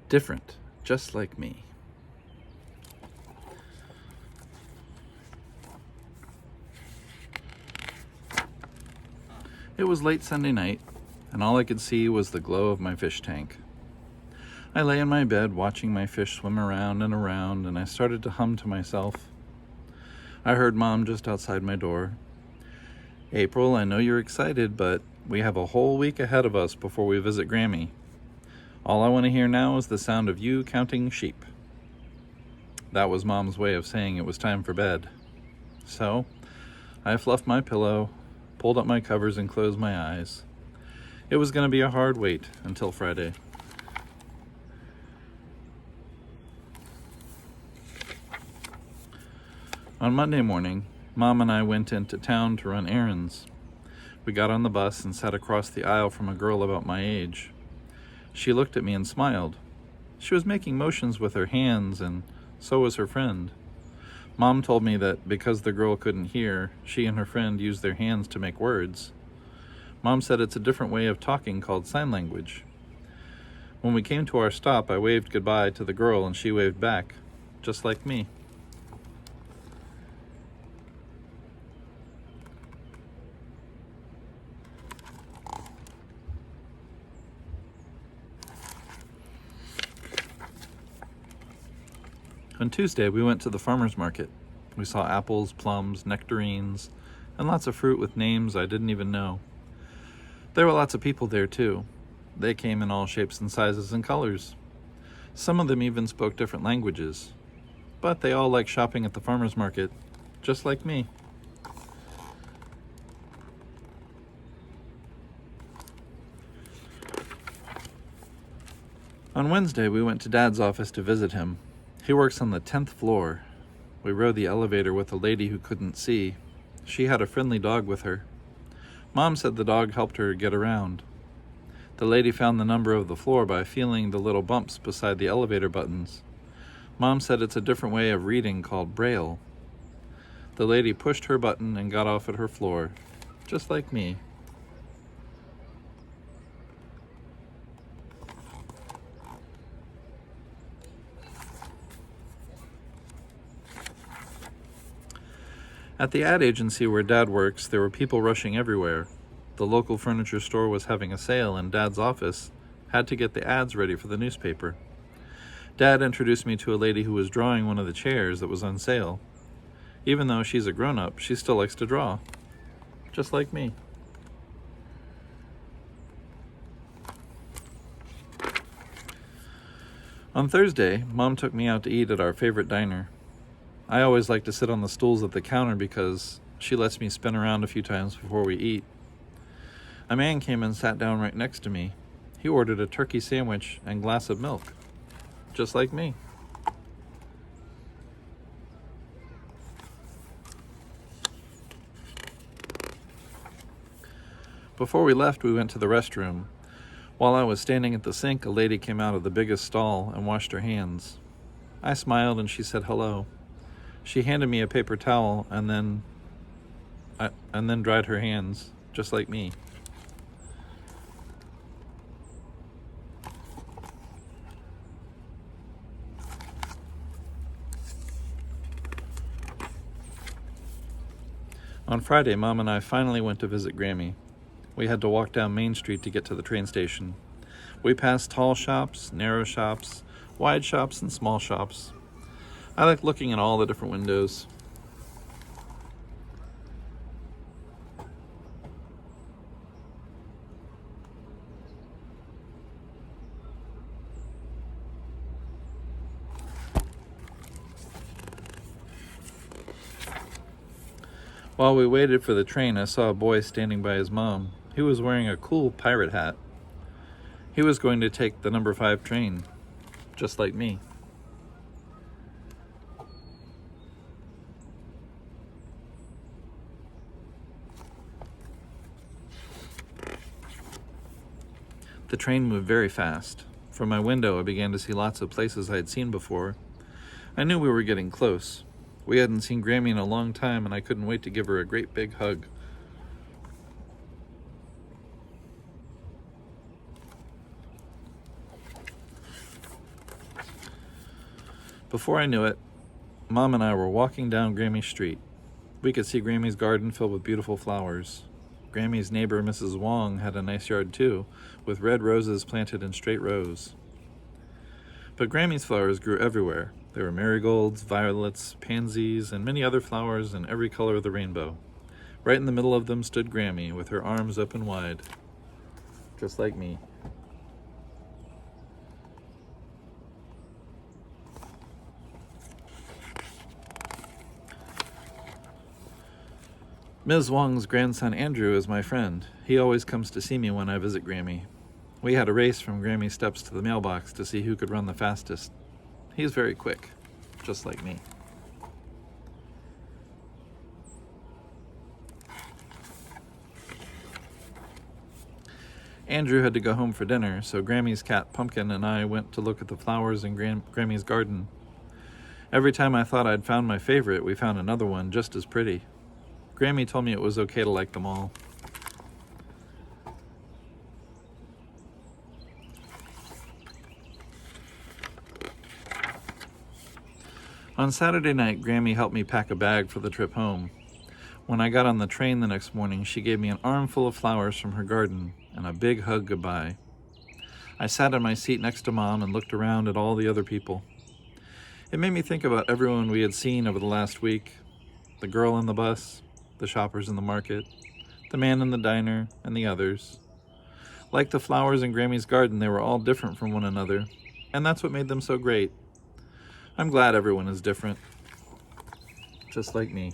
Different, just like me. It was late Sunday night, and all I could see was the glow of my fish tank. I lay in my bed watching my fish swim around, and I started to hum to myself. I heard Mom just outside my door. "April, I know you're excited, but we have a whole week ahead of us before we visit Grammy. All I want to hear now is the sound of you counting sheep." That was Mom's way of saying it was time for bed. So, I fluffed my pillow, pulled up my covers, and closed my eyes. It was going to be a hard wait until Friday. On Monday morning, Mom and I went into town to run errands. We got on the bus and sat across the aisle from a girl about my age. She looked at me and smiled. She was making motions with her hands, and so was her friend. Mom told me that because the girl couldn't hear, she and her friend used their hands to make words. Mom said it's a different way of talking called sign language. When we came to our stop, I waved goodbye to the girl and she waved back, just like me. On Tuesday, we went to the farmer's market. We saw apples, plums, nectarines, and lots of fruit with names I didn't even know. There were lots of people there, too. They came in all shapes and sizes and colors. Some of them even spoke different languages. But they all liked shopping at the farmer's market, just like me. On Wednesday, we went to Dad's office to visit him. He works on the 10th floor. We rode the elevator with a lady who couldn't see. She had a friendly dog with her. Mom said the dog helped her get around. The lady found the number of the floor by feeling the little bumps beside the elevator buttons. Mom said it's a different way of reading called Braille. The lady pushed her button and got off at her floor, just like me. At the ad agency where Dad works, there were people rushing everywhere. The local furniture store was having a sale, and Dad's office had to get the ads ready for the newspaper. Dad introduced me to a lady who was drawing one of the chairs that was on sale. Even though she's a grown-up, she still likes to draw, just like me. On Thursday, Mom took me out to eat at our favorite diner. I always like to sit on the stools at the counter because she lets me spin around a few times before we eat. A man came and sat down right next to me. He ordered a turkey sandwich and glass of milk, just like me. Before we left, we went to the restroom. While I was standing at the sink, a lady came out of the biggest stall and washed her hands. I smiled and she said hello. She handed me a paper towel and then dried her hands, just like me. On Friday, Mom and I finally went to visit Grammy. We had to walk down Main Street to get to the train station. We passed tall shops, narrow shops, wide shops, and small shops. I like looking at all the different windows. While we waited for the train, I saw a boy standing by his mom. He was wearing a cool pirate hat. He was going to take the number 5 train, just like me. The train moved very fast. From my window, I began to see lots of places I had seen before. I knew we were getting close. We hadn't seen Grammy in a long time, and I couldn't wait to give her a great big hug. Before I knew it, Mom and I were walking down Grammy Street. We could see Grammy's garden filled with beautiful flowers. Grammy's neighbor, Mrs. Wong, had a nice yard too, with red roses planted in straight rows. But Grammy's flowers grew everywhere. There were marigolds, violets, pansies, and many other flowers in every color of the rainbow. Right in the middle of them stood Grammy, with her arms open wide, just like me. Ms. Wong's grandson Andrew is my friend. He always comes to see me when I visit Grammy. We had a race from Grammy's steps to the mailbox to see who could run the fastest. He's very quick, just like me. Andrew had to go home for dinner, so Grammy's cat Pumpkin and I went to look at the flowers in Grammy's garden. Every time I thought I'd found my favorite, we found another one just as pretty. Grammy told me it was okay to like them all. On Saturday night, Grammy helped me pack a bag for the trip home. When I got on the train the next morning, she gave me an armful of flowers from her garden and a big hug goodbye. I sat in my seat next to Mom and looked around at all the other people. It made me think about everyone we had seen over the last week. The girl on the bus, the shoppers in the market, the man in the diner, and the others. Like the flowers in Grammy's garden, they were all different from one another, and that's what made them so great. I'm glad everyone is different, just like me.